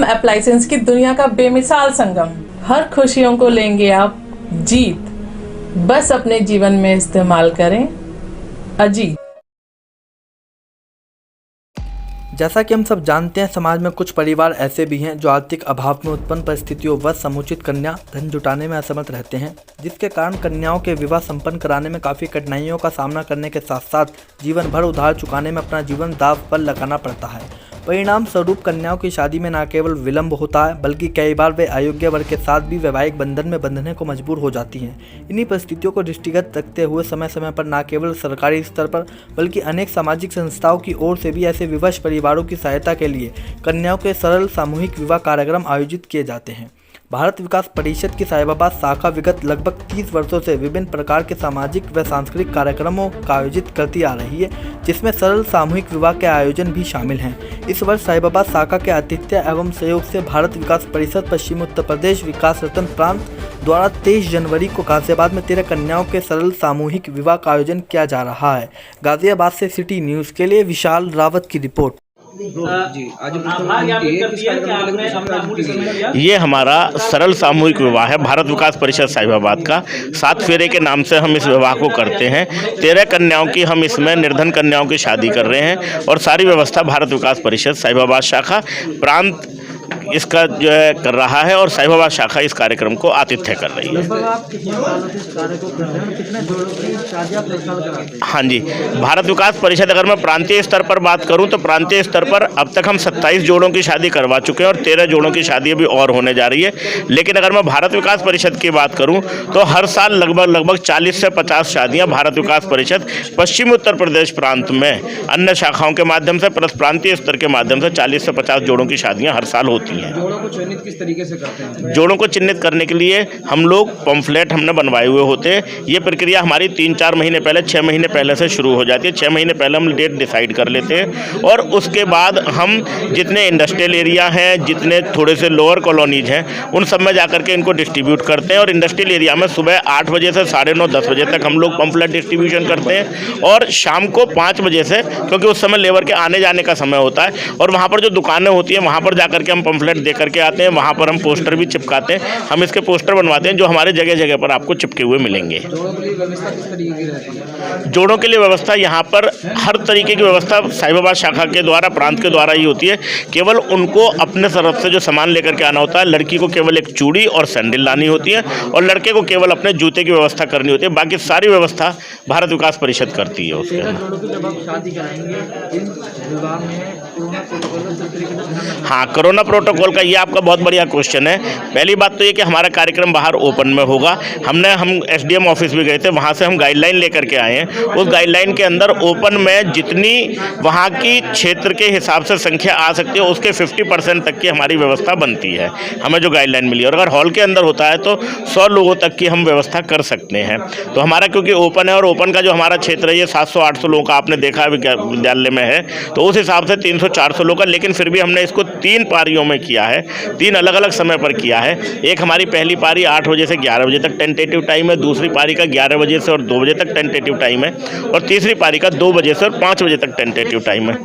Home appliances की दुनिया का बेमिसाल संगम। हर खुशियों को लेंगे आप जीत, बस अपने जीवन में इस्तेमाल करें अजीत। जैसा कि हम सब जानते हैं, समाज में कुछ परिवार ऐसे भी हैं जो आर्थिक अभाव में उत्पन्न परिस्थितियों व समुचित कन्या धन जुटाने में असमर्थ रहते हैं, जिसके कारण कन्याओं के विवाह संपन्न कराने में काफ़ी कठिनाइयों का सामना करने के साथ साथ जीवन भर उधार चुकाने में अपना जीवन दांव पर लगाना पड़ता है। परिणाम स्वरूप कन्याओं की शादी में न केवल विलंब होता है, बल्कि कई बार वे अयोग्य वर के साथ भी वैवाहिक बंधन में बंधने को मजबूर हो जाती हैं। इन्हीं परिस्थितियों को दृष्टिगत रखते हुए समय समय पर न केवल सरकारी स्तर पर बल्कि अनेक सामाजिक संस्थाओं की ओर से भी ऐसे विवश परिवारों की सहायता के लिए कन्याओं के सरल सामूहिक विवाह कार्यक्रम आयोजित किए जाते हैं। भारत विकास परिषद की साहिबाबाद शाखा विगत लगभग 30 वर्षों से विभिन्न प्रकार के सामाजिक व सांस्कृतिक कार्यक्रमों का आयोजित करती आ रही है, जिसमें सरल सामूहिक विवाह के आयोजन भी शामिल हैं। इस वर्ष साहिबाबाद शाखा के आतिथ्य एवं सहयोग से भारत विकास परिषद पश्चिमी उत्तर प्रदेश विकास रत्न प्रांत द्वारा 23 जनवरी को गाजियाबाद में 13 कन्याओं के सरल सामूहिक विवाह का आयोजन किया जा रहा है। गाजियाबाद से सिटी न्यूज़ के लिए विशाल रावत की रिपोर्ट। ये हमारा सरल सामूहिक विवाह है भारत विकास परिषद साहिबाबाद का। 7 फेरे के नाम से हम इस विवाह को करते हैं। 13 कन्याओं की हम इसमें निर्धन कन्याओं की शादी कर रहे हैं और सारी व्यवस्था भारत विकास परिषद साहिबाबाद शाखा प्रांत इसका जो है कर रहा है और साहिबाबाद शाखा इस कार्यक्रम को आतिथ्य कर रही है। हाँ जी, भारत विकास परिषद, अगर मैं प्रांतीय स्तर पर बात करूं तो प्रांतीय स्तर पर अब तक हम 27 जोड़ों की शादी करवा चुके हैं और 13 जोड़ों की शादी अभी और होने जा रही है। लेकिन अगर मैं भारत विकास परिषद की बात करूं तो हर साल लगभग 40 से 50 शादियां भारत विकास परिषद पश्चिमी उत्तर प्रदेश प्रांत में अन्य शाखाओं के माध्यम से प्लस प्रांतीय स्तर के माध्यम से 40 से 50 जोड़ों की शादियाँ हर साल होती हैं। जोड़ों को चिन्हित किस तरीके से करते हैं? जोड़ों को चिन्हित करने के लिए हम लोग पम्फलेट हमने बनवाए हुए होते हैं। ये प्रक्रिया हमारी 3-4 महीने पहले 6 महीने पहले से शुरू हो जाती है। 6 महीने पहले हम डेट डिसाइड कर लेते हैं और उसके बाद हम जितने इंडस्ट्रियल एरिया हैं, जितने थोड़े से लोअर कॉलोनीज हैं, उन सब में जाकर के इनको डिस्ट्रीब्यूट करते हैं। और इंडस्ट्रियल एरिया में सुबह 8 बजे से 9:30-10 बजे तक हम लोग पम्फलेट डिस्ट्रीब्यूशन करते हैं और शाम को 5 बजे से, क्योंकि उस समय लेबर के आने जाने का समय होता है और वहाँ पर जो दुकानें होती हैं वहाँ पर जाकर के हम पम्फलेट दे करके आते हैं। वहाँ पर हम पोस्टर भी चिपकाते हैं। हम इसके पोस्टर बनवाते हैं जो हमारे जगह जगह पर आपको चिपके हुए मिलेंगे। जोड़ों के लिए व्यवस्था किस तरीके की रहती है? जोड़ों के लिए व्यवस्था यहाँ पर हर तरीके की व्यवस्था साहिबाबाद शाखा के द्वारा, प्रांत के द्वारा ही होती है। केवल उनको अपने तरफ से जो सामान लेकर के आना होता है, लड़की को केवल एक चूड़ी और सैंडल लानी होती है और लड़के को केवल अपने जूते की व्यवस्था करनी होती है। बाकी सारी व्यवस्था भारत विकास परिषद करती है। उसके हाँ, कोरोना प्रोटोकॉल का ये आपका बहुत बढ़िया क्वेश्चन है। पहली बात तो ये कि हमारा कार्यक्रम बाहर ओपन में होगा। हम एसडीएम ऑफिस भी गए थे, वहाँ से हम गाइडलाइन लेकर के आए हैं। उस गाइडलाइन के अंदर ओपन में जितनी वहाँ की क्षेत्र के हिसाब से संख्या आ सकती है उसके 50% तक की हमारी व्यवस्था बनती है, हमें जो गाइडलाइन मिली। और अगर हॉल के अंदर होता है तो 100 लोगों तक की हम व्यवस्था कर सकते हैं। तो हमारा क्योंकि ओपन है और ओपन का जो हमारा क्षेत्र है ये 700-800 लोगों का आपने देखा विद्यालय में है, तो उस हिसाब से 300-400 लोग का। लेकिन फिर भी हमने इसको 3 पारियों में किया है, 3 अलग अलग समय पर किया है। एक हमारी पहली पारी 8 बजे से 11 बजे तक टेंटेटिव टाइम है, दूसरी पारी का 11 बजे से और 2 बजे तक टेंटेटिव टाइम है और तीसरी पारी का 2 बजे से और 5 बजे तक टेंटेटिव टाइम है।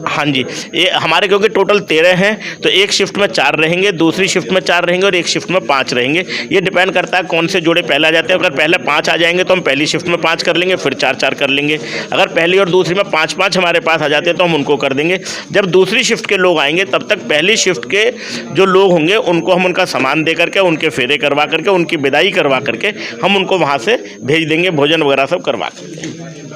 हाँ जी, ये हमारे क्योंकि टोटल 13 हैं तो एक शिफ्ट में 4 रहेंगे, दूसरी शिफ्ट में 4 रहेंगे और एक शिफ्ट में 5 रहेंगे। ये डिपेंड करता है कौन से जोड़े पहले आ जाते हैं। अगर पहले 5 आ जाएंगे तो हम पहली शिफ्ट में 5 कर लेंगे, फिर 4-4 कर लेंगे। अगर पहली और दूसरी में 5-5 हमारे पास आ जाते हैं तो हम उनको कर देंगे। जब दूसरी शिफ्ट के लोग आएंगे तब तक पहली शिफ्ट के जो लोग होंगे उनको हम उनका सामान दे करके, उनके फेरे करवा करके, उनकी विदाई करवा करके हम उनको वहाँ से भेज देंगे, भोजन वगैरह सब करवा करके।